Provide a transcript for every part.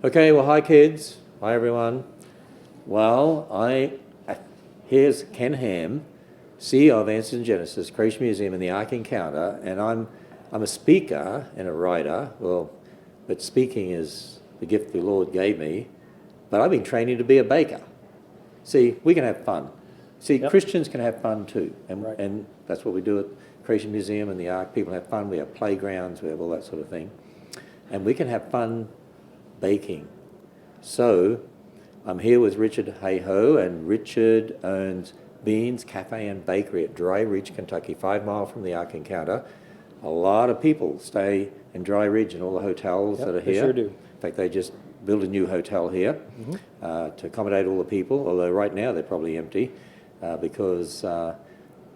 Okay, well, hi kids. Hi everyone. Well, here's Ken Ham, CEO of Answers in Genesis, Creation Museum and the Ark Encounter, and I'm a speaker and a writer. Well, but speaking is the gift the Lord gave me, but I've been training to be a baker. See, we can have fun. See, Yep. Christians can have fun too, Right. and that's what we do at Creation Museum and the Ark. People have fun. We have playgrounds. We have all that sort of thing, and we can have fun baking. So I'm here with Richard Hayhoe, and Richard owns Beans Cafe and Bakery at Dry Ridge, Kentucky, 5 miles from the Ark Encounter. A lot of people stay in Dry Ridge and all the hotels Yep, that are they here. sure do. In fact, they just built a new hotel here to accommodate all the people, although right now they're probably empty because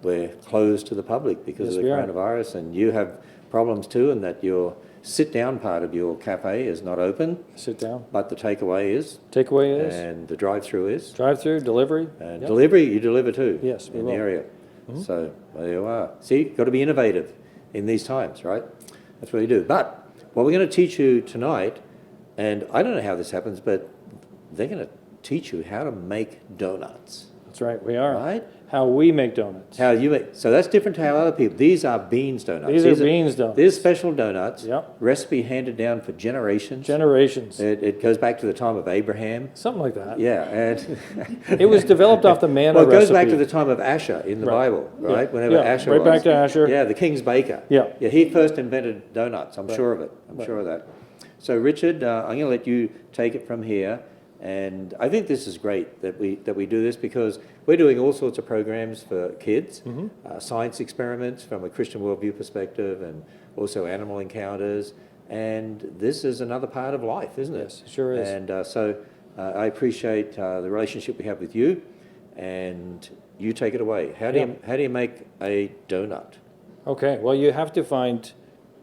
we're closed to the public because Yes, of the we are. coronavirus, and you have problems too, and that your sit-down part of your cafe is not open, Sit down. but the takeaway is, Takeaway is and the drive-through is, drive-through, delivery. and Yep. delivery, you deliver too. Yes, we in will. the area. So there you are. See, got to be innovative in these times, right? That's what you do. But what we're going to teach you tonight, and I don't know how this happens, but they're going to teach you how to make donuts, That's right, we are. right? How we make donuts. How you make, so that's different to how other people. These are Beans donuts. These are Beans donuts. These are special donuts. Yep. Recipe handed down for generations. Generations. It goes back to the time of Abraham. Something like that. Yeah, and It was developed off the manna well, it goes recipe. back to the time of Asher in the Right. Bible, Yeah. right? Whenever Yeah, Asher right was. back to Asher. Yeah, the king's baker. Yeah. Yeah, he first invented donuts. I'm Right. sure of it. I'm Right. sure of that. So, Richard, I'm going to let you take it from here. And I think this is great that we do this because we're doing all sorts of programs for kids, science experiments from a Christian worldview perspective, and also animal encounters. And this is another part of life, isn't it? Yes, it sure is. And so I appreciate the relationship we have with you, and you take it away. How do you make a donut? Okay, well, you have to find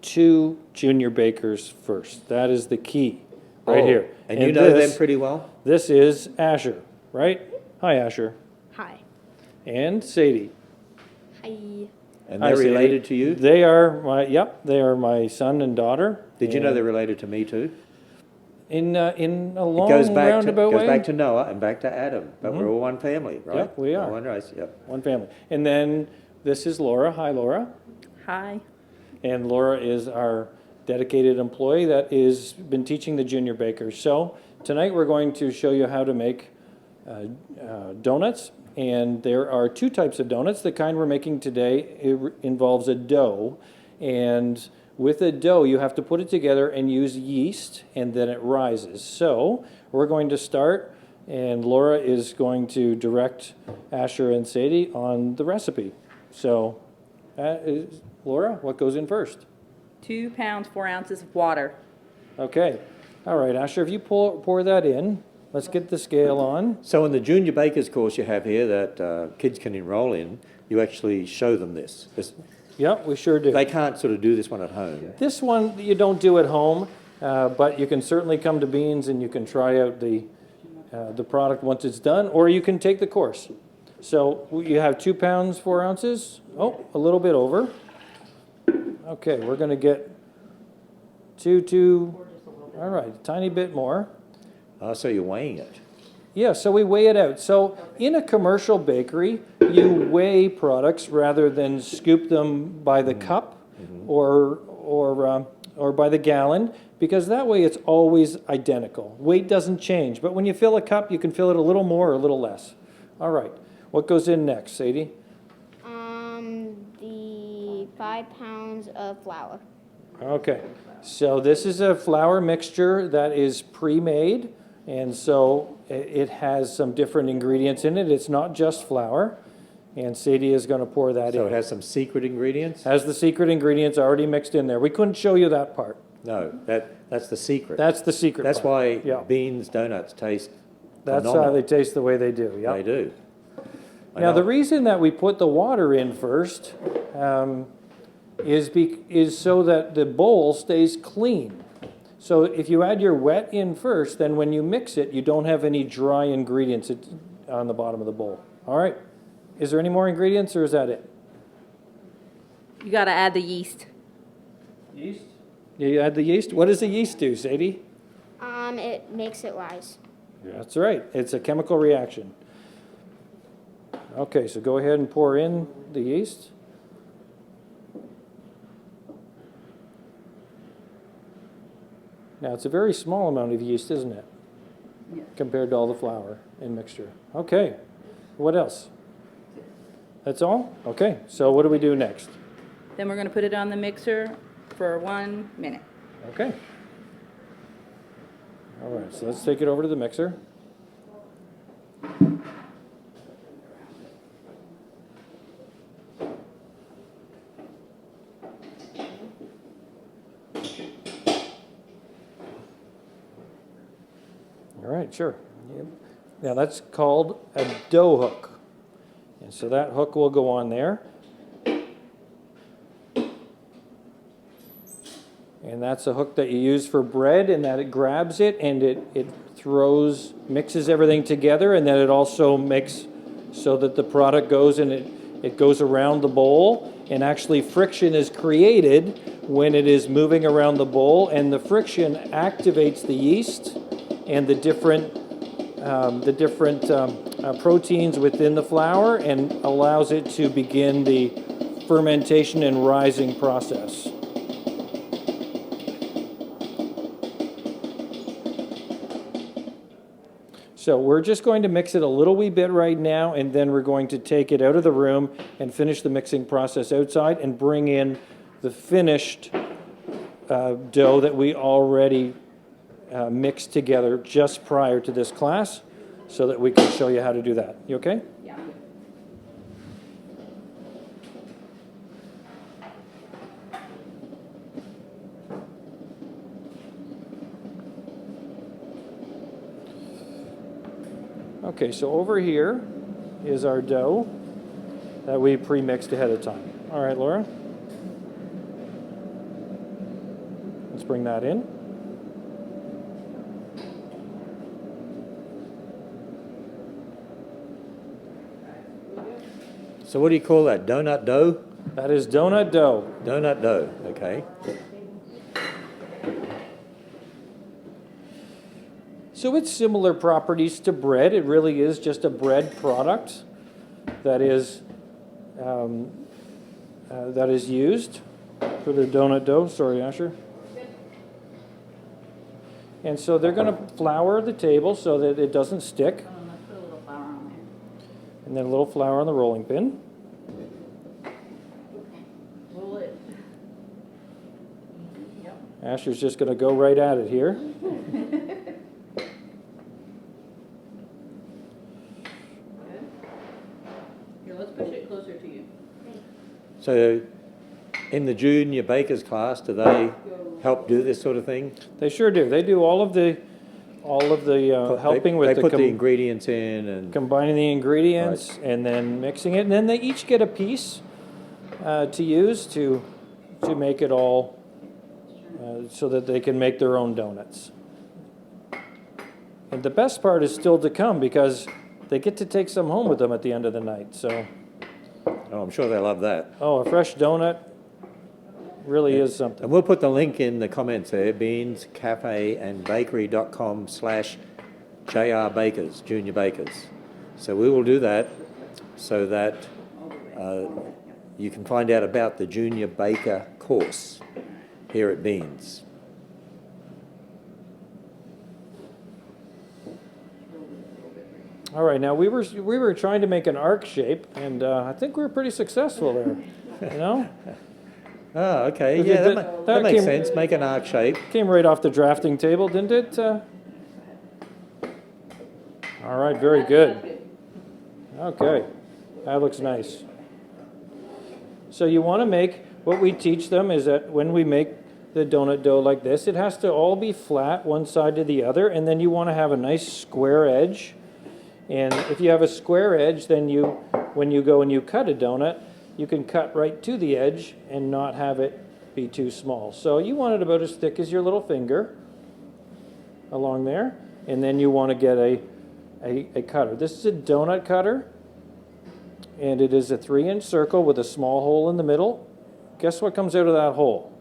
2 junior bakers first. That is the key right Oh, here. And you know this, them pretty well? This is Asher, right? Hi, Asher. Hi. And Sadie. Hi. And Hi, they're Sadie. related to you? They are they are my son and daughter. Did you know And they're related to me too? in a It long goes back roundabout way? back to Noah and back to Adam, but we're all one family, right? Yep, we All are. one race, yep. One family. And then this is Laura. Hi, Laura. Hi. And Laura is our dedicated employee that is been teaching the junior bakers. So tonight we're going to show you how to make donuts. And there are 2 types of donuts. The kind we're making today involves a dough. And with a dough, you have to put it together and use yeast, and then it rises. So we're going to start, and Laura is going to direct Asher and Sadie on the recipe. So, Laura, what goes in first? 2 pounds, 4 ounces of water. Okay. All right, Asher, if you pour that in, let's get the scale on. So in the junior bakers course you have here that kids can enroll in, you actually show them this. Yep, we sure do. They can't sort of do this one at home. This one you don't do at home, but you can certainly come to Beans and you can try out the product once it's done, or you can take the course. So you have 2 pounds, 4 ounces. Oh, a little bit over. Okay, we're going to get two. All right, a tiny bit more. So you're weighing it. Yeah, so we weigh it out. So in a commercial bakery, you weigh products rather than scoop them by the cup or by the gallon, because that way it's always identical. Weight doesn't change, but when you fill a cup, you can fill it a little more or a little less. All right, what goes in next, Sadie? The 5 pounds of flour. Okay, so this is a flour mixture that is pre-made, and so it has some different ingredients in it. It's not just flour, and Sadie is going to pour that So in. it has some secret ingredients? Has the secret ingredients already mixed in there. We couldn't show you that part. No, that's the secret. That's the secret That's part. why Yeah. Beans donuts taste That's how phenomenal. they taste the way they do. Yeah. They do. I Now, the know. reason that we put the water in first is so that the bowl stays clean. So if you add your wet in first, then when you mix it, you don't have any dry ingredients on the bottom of the bowl. All right. Is there any more ingredients, or is that it? You got to add the yeast. Yeast? You add the yeast? What does the yeast do, Sadie? it makes it rise. That's right. It's a chemical reaction. Okay, so go ahead and pour in the yeast. Now, it's a very small amount of yeast, isn't it? Yeah. Compared to all the flour and mixture. Okay, what else? That's all? Okay, so what do we do next? Then we're gonna put it on the mixer for 1 minute. Okay. All right, so let's take it over to the mixer. All right, sure. Yep. Now that's called a dough hook. And so that hook will go on there. And that's a hook that you use for bread, and that it grabs it and it mixes everything together, and then it also makes so that the product goes and it goes around the bowl, and actually friction is created when it is moving around the bowl, and the friction activates the yeast and the different proteins within the flour and allows it to begin the fermentation and rising process. So we're just going to mix it a little wee bit right now, and then we're going to take it out of the room and finish the mixing process outside and bring in the finished dough that we already mixed together just prior to this class so that we can show you how to do that. You okay? Yeah. Okay, so over here is our dough that we pre-mixed ahead of time. All right, Laura. Let's bring that in. So what do you call that? Donut dough? That is donut dough. Donut dough, okay. So it's similar properties to bread. It really is just a bread product that is used for the donut dough. Sorry, Asher. And so they're going to flour the table so that it doesn't stick, Let's put a little flour on there. and then a little flour on the rolling pin. Roll it. Yep. Asher's just going to go right at it here. Here, let's push it closer to you. So in the junior bakers class, do they help do this sort of thing? They sure do. They do all of the helping with they the put the ingredients in and combining the ingredients and then mixing it, and then they each get a piece to use to make it all so that they can make their own donuts. And the best part is still to come because they get to take some home with them at the end of the night. So, oh, I'm sure they love that. oh, a fresh donut really is something. And we'll put the link in the comments there, beanscafeandbakery.com/JR Bakers, Junior Bakers. So we will do that so that you can find out about the Junior Baker course here at Beans. All right, now we were trying to make an arc shape, and I think we were pretty successful there. You know, Oh, okay. Is Yeah, it that makes came- sense. Make an arc shape. came right off the drafting table, didn't it? All right, very good. Okay, that looks nice. So you want to make, what we teach them is that when we make the donut dough like this, it has to all be flat one side to the other, and then you want to have a nice square edge. And if you have a square edge, then when you go and you cut a donut, you can cut right to the edge and not have it be too small. So you want it about as thick as your little finger along there, and then you want to get a cutter. This is a donut cutter, and it is a 3-inch circle with a small hole in the middle. Guess what comes out of that hole?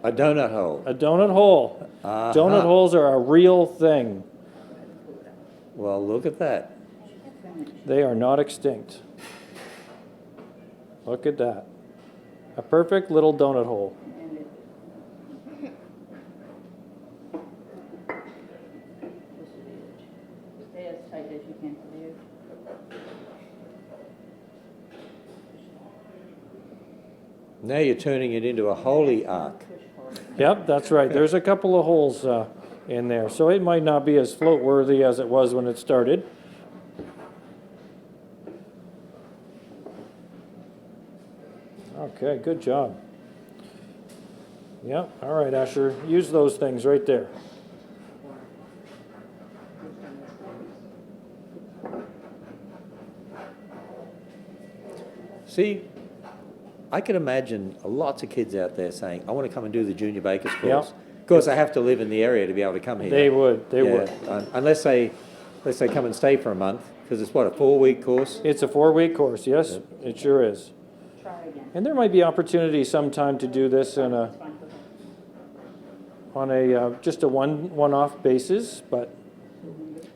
A donut hole. A donut hole. Donut holes are a real thing. Well, look at that. They are not extinct. Look at that. A perfect little donut hole. Stay as tight as you can to the edge. Now you're turning it into a holy ark. Yep, that's right. There's a couple of holes in there. So it might not be as float worthy as it was when it started. Okay, good job. Yep, all right, Asher. Use those things right there. See, I can imagine lots of kids out there saying, I want to come and do the junior baker's course. Of course, they have to live in the area to be able to come here. They would, they would. Unless they come and stay for a month, because it's what, a 4-week course? It's a 4-week course, yes, it sure is. Try again. And there might be opportunity sometime to do this in a, It's fine. on a just a one-off basis, but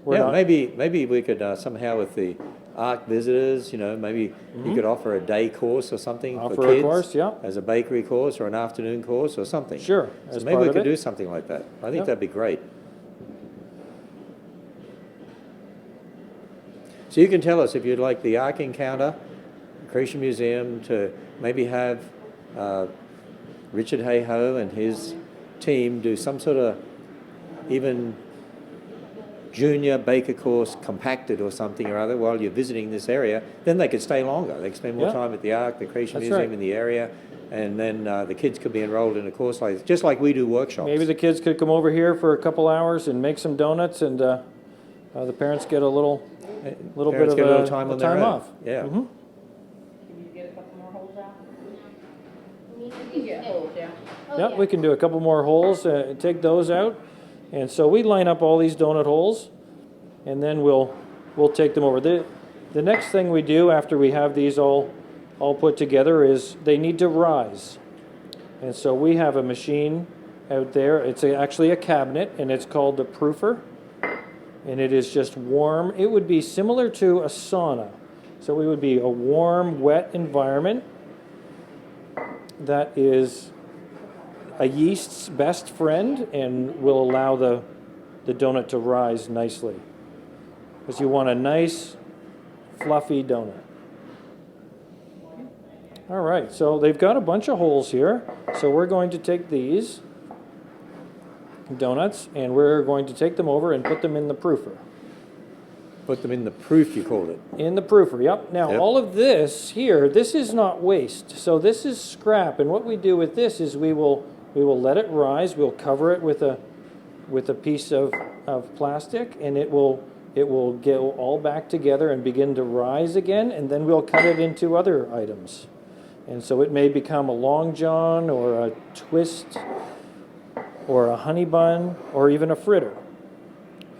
we're Yeah, not. maybe we could somehow with the ARC visitors, maybe you could offer a day course or something for Offer kids. a course, yeah. As a bakery course or an afternoon course or something. Sure, So as maybe part we of could it. do something like that. I think Yep. that'd be great. So you can tell us if you'd like the ARC encounter, Creation Museum, to maybe have Richard Hayhoe and his team do some sort of even junior baker course compacted or something or other while you're visiting this area, then they could stay longer. They could spend more Yeah. time at the ARC, the Creation That's Museum right. in the area, and then the kids could be enrolled in a course like just like we do workshops. Maybe the kids could come over here for a couple hours and make some donuts, and the parents get a little bit Parents of get a little a time on time their own. off. Yeah. Mhm. Can you get a couple more holes out? You get holes, yeah. Yep, we can do a couple more holes, take those out. And so we line up all these donut holes, and then we'll take them over. The next thing we do after we have these all put together is they need to rise. And so we have a machine out there. It's actually a cabinet, and it's called the proofer. And it is just warm. It would be similar to a sauna. So it would be a warm, wet environment that is a yeast's best friend and will allow the donut to rise nicely. Because you want a nice, fluffy donut. All right, so they've got a bunch of holes here. So we're going to take these donuts and we're going to take them over and put them in the proofer. Put them in the proof, you called it. In the proofer, yep. Now, Yep. all of this here, this is not waste. So this is scrap. And what we do with this is we will let it rise. We'll cover it with a piece of plastic, and it will go all back together and begin to rise again, and then we'll cut it into other items. And so it may become a Long John or a twist or a honey bun or even a fritter.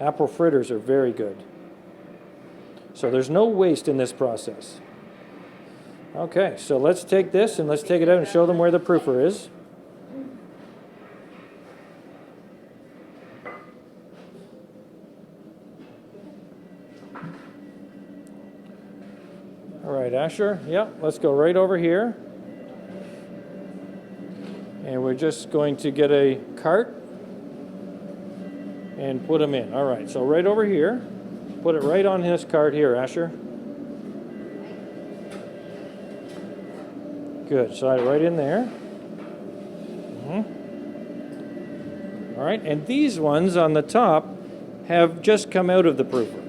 Apple fritters are very good. So there's no waste in this process. Okay, so let's take this and let's take it out and show them where the proofer is. All right, Asher, yep, let's go right over here. And we're just going to get a cart and put them in. All right, so right over here. Put it right on this cart here, Asher. Good, slide it right in there. All right, and these ones on the top have just come out of the proofer.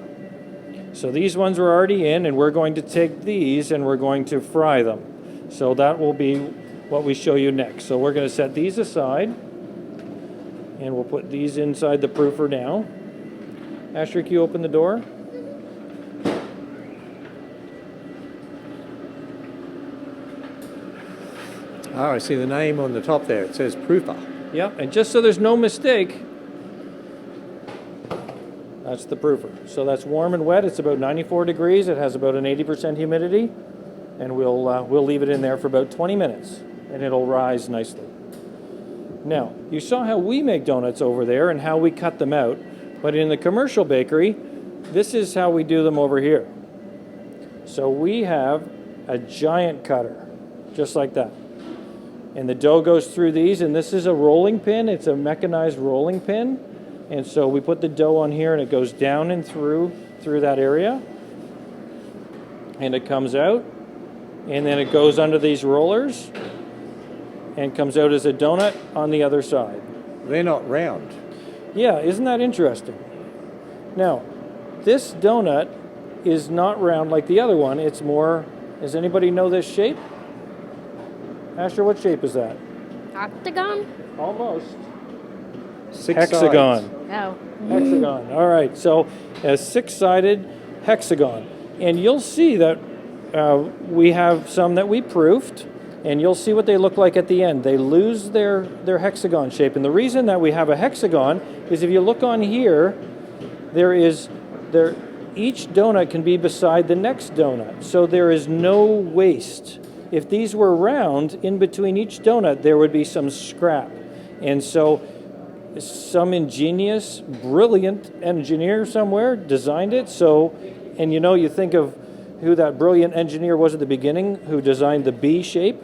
So these ones were already in, and we're going to take these and we're going to fry them. So that will be what we show you next. So we're going to set these aside, and we'll put these inside the proofer now. Asher, can you open the door? Oh, I see the name on the top there. It says proofer. Yep, and just so there's no mistake, that's the proofer. So that's warm and wet. It's about 94 degrees. It has about an 80% humidity, and we'll leave it in there for about 20 minutes, and it'll rise nicely. Now, you saw how we make donuts over there and how we cut them out, but in the commercial bakery, this is how we do them over here. So we have a giant cutter, just like that. And the dough goes through these, and this is a rolling pin. It's a mechanized rolling pin. And so we put the dough on here, and it goes down and through that area. And it comes out, and then it goes under these rollers, and comes out as a donut on the other side. They're not round. Yeah, isn't that interesting? Now, this donut is not round like the other one. It's more, does anybody know this shape? Asher, what shape is that? Octagon? Almost. Six Hexagon. sides. Oh. Hexagon. All right, so a six-sided hexagon. And you'll see that we have some that we proofed, and you'll see what they look like at the end. They lose their hexagon shape. And the reason that we have a hexagon is if you look on here, each donut can be beside the next donut. So there is no waste. If these were round, in between each donut, there would be some scrap. And so some ingenious, brilliant engineer somewhere designed it. So, and you think of who that brilliant engineer was at the beginning, who designed the bee shape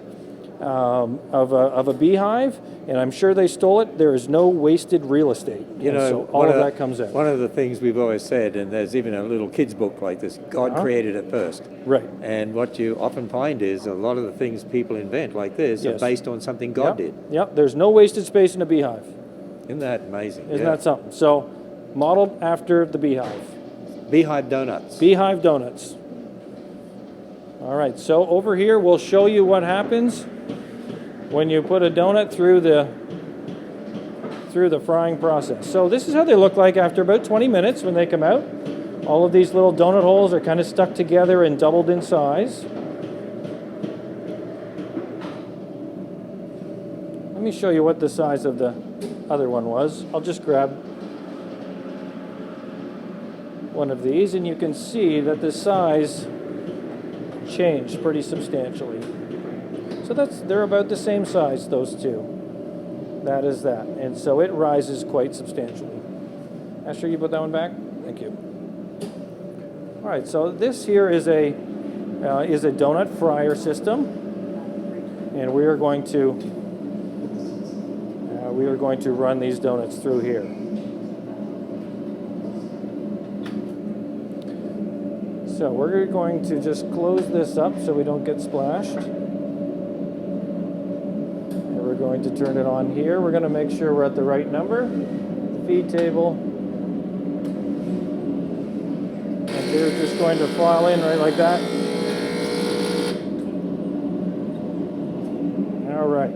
of a beehive, and I'm sure they stole it. There is no wasted real estate. So all of that comes out. One of the things we've always said, and there's even a little kid's book like this, God created it first. Right. And what you often find is a lot of the things people invent like this are Yes. based on something God did. Yep, there's no wasted space in a beehive. Isn't that amazing? Isn't that something? So, modeled after the beehive. Beehive donuts. Beehive donuts. All right, so over here we'll show you what happens when you put a donut through the frying process. So this is how they look like after about 20 minutes when they come out. All of these little donut holes are kind of stuck together and doubled in size. Let me show you what the size of the other one was. I'll just grab one of these, and you can see that the size changed pretty substantially. So they're about the same size, those two. That is that. And so it rises quite substantially. Asher, you put that one back? Thank you. All right, so this here is a donut fryer system. And we are going to run these donuts through here. So we're going to just close this up so we don't get splashed. And we're going to turn it on here. We're going to make sure we're at the right number. Feed table. And they're just going to file in right like that. All right.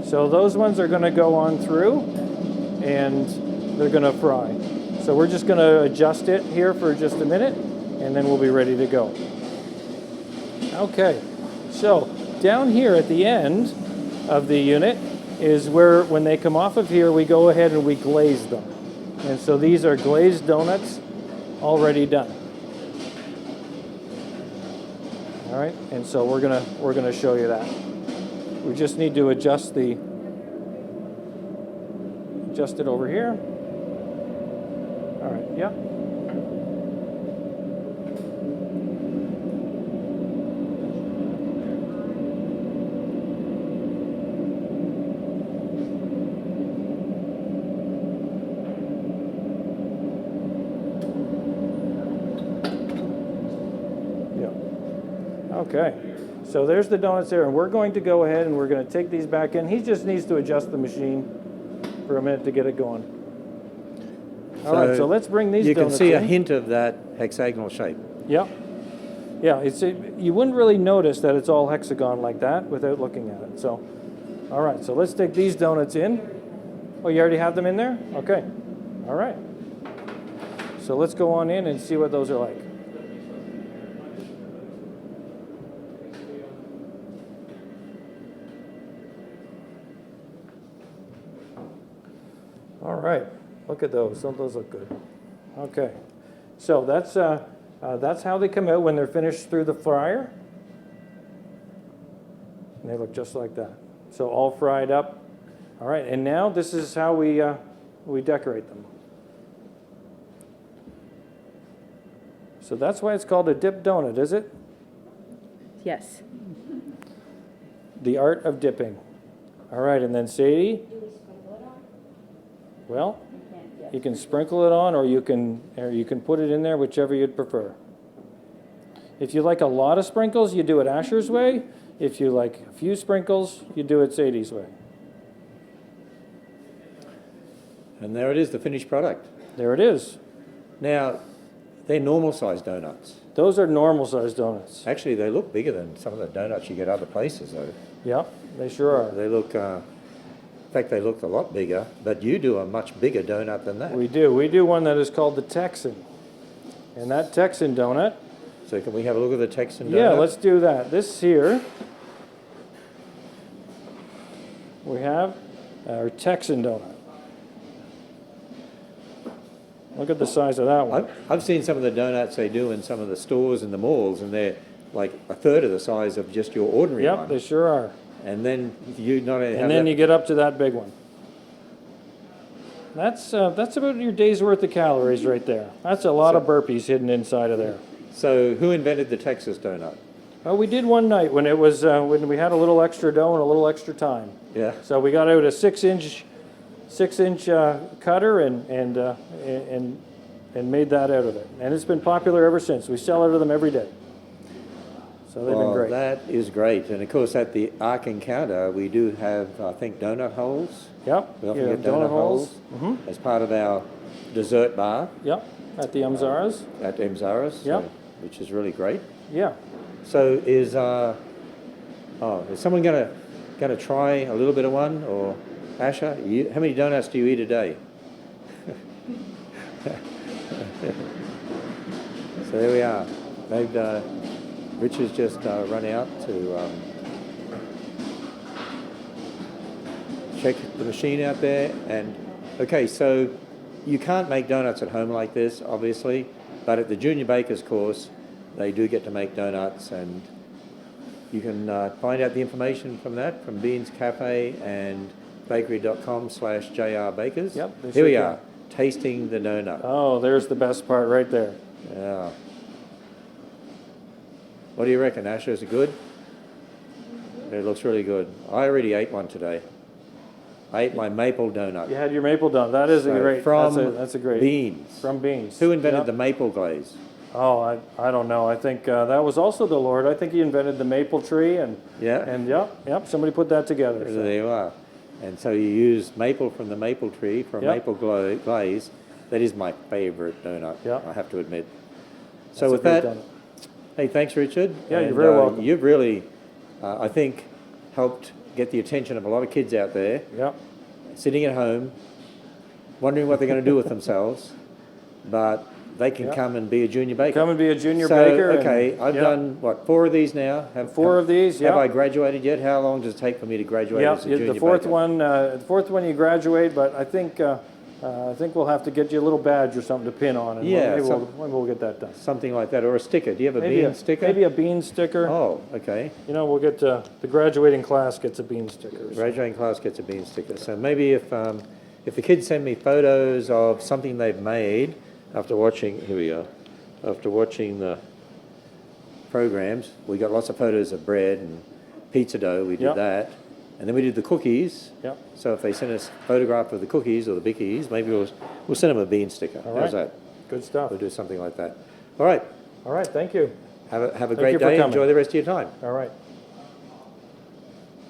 So those ones are going to go on through and they're going to fry. So we're just going to adjust it here for just a minute, and then we'll be ready to go. Okay, so down here at the end of the unit is where, when they come off of here, we go ahead and we glaze them. And so these are glazed donuts already done. All right, and so we're gonna show you that. We just need to adjust it over here. All right, yeah. Okay, so there's the donuts there, and we're going to go ahead and we're going to take these back in. He just needs to adjust the machine for a minute to get it going. All right, so let's bring these donuts in. You can see a hint of that hexagonal shape. Yep. Yeah, you wouldn't really notice that it's all hexagon like that without looking at it. So, all right, so let's take these donuts in. Oh, you already have them in there? Okay. All right. So let's go on in and see what those are like. All right, look at those. Don't those look good? Okay, so that's how they come out when they're finished through the fryer. And they look just like that. So all fried up All right, and now this is how we decorate them. So that's why it's called a dip donut, is it? Yes. The art of dipping. All right, and then Sadie? Well, you can sprinkle it on, or you can put it in there, whichever you'd prefer. If you like a lot of sprinkles, you do it Asher's way. If you like a few sprinkles, you do it Sadie's way. And there it is, the finished product. There it is. Now, they're normal sized donuts. Those are normal sized donuts. Actually, they look bigger than some of the donuts you get other places, though. Yeah, they sure are. They look, in fact, they look a lot bigger, but you do a much bigger donut than that. We do. We do one that is called the Texan. And that Texan donut, So can we have a look at the Texan donut? yeah, let's do that. This here, we have our Texan donut. Look at the size of that one. I've seen some of the donuts they do in some of the stores in the malls, and they're like a third of the size of just your ordinary Yep, one. they sure are. And then you not only have And then that, you get up to that big one. That's about your day's worth of calories right there. That's a lot of burpees hidden inside of there. So who invented the Texas donut? Well, we did one night when it was when we had a little extra dough and a little extra time. Yeah. So we got out a 6-inch cutter and made that out of it. And it's been popular ever since. We sell out of them every day. So they've been Well, great. that is great. And of course, at the Ark Encounter, we do have, I think, donut holes. Yep. We often you get have donut holes Mm-hmm. as part of our dessert bar Yep. At the Amzaras. at MZARA's, Yep. which is really great. Yeah. So is someone gonna try a little bit of one, or Asher? How many donuts do you eat a day? So there we are. They've Richard's just run out to check the machine out there. And okay, so you can't make donuts at home like this, obviously, but at the Junior Bakers course, they do get to make donuts, and you can find out the information from that from Beans Cafe and bakery.com/jrbakers. Yep, they Here we sure are, tasting the donut. Oh, there's the best part right there. Yeah. What do you reckon, Asher? Is it good? It looks really good. I already ate one today. I ate my maple donut. You had your maple donut. That is a So great. from that's a great. Beans. From Beans. Who invented Yep. the maple glaze? Oh, I don't know. I think that was also the Lord. I think he invented the maple tree and Yeah. yep. Somebody put that together. so. There you are. And so you use maple from the maple tree for a Yep. maple glaze. That is my favorite donut, Yep. I have to admit. That's So a with great that, donut. hey, thanks, Richard. Yeah, you're And, very welcome. You've really, I think, helped get the attention of a lot of kids out there, Yep. sitting at home, wondering what they're going to do with themselves, but they can Yep. come and be a junior baker. Come and be a junior So, baker. and- okay, I've yep. done, what, 4 of these now? Four of these. Have Yep. I graduated yet? How long does it take for me to graduate Yeah, as a junior the fourth baker? one you graduate, but I think we'll have to get you a little badge or something to pin on, and Yeah, maybe some- we'll get that done. Something like that, or a sticker. Do you have a Maybe bean sticker? Maybe a bean sticker. Oh, okay. You know, we'll get the graduating class gets a bean sticker. so. Graduating class gets a bean sticker. So maybe if the kids send me photos of something they've made after watching, here we go, after watching the programs, we got lots of photos of bread and pizza dough. We did Yep. that. And then we did the cookies. Yep. So if they send us a photograph of the cookies or the bickies, maybe we'll send them a bean sticker. All How's right. that? Good stuff. We'll do something like that. All right. All right. Thank you. Have a Thank great you for day. coming. Enjoy the rest of your time. All right.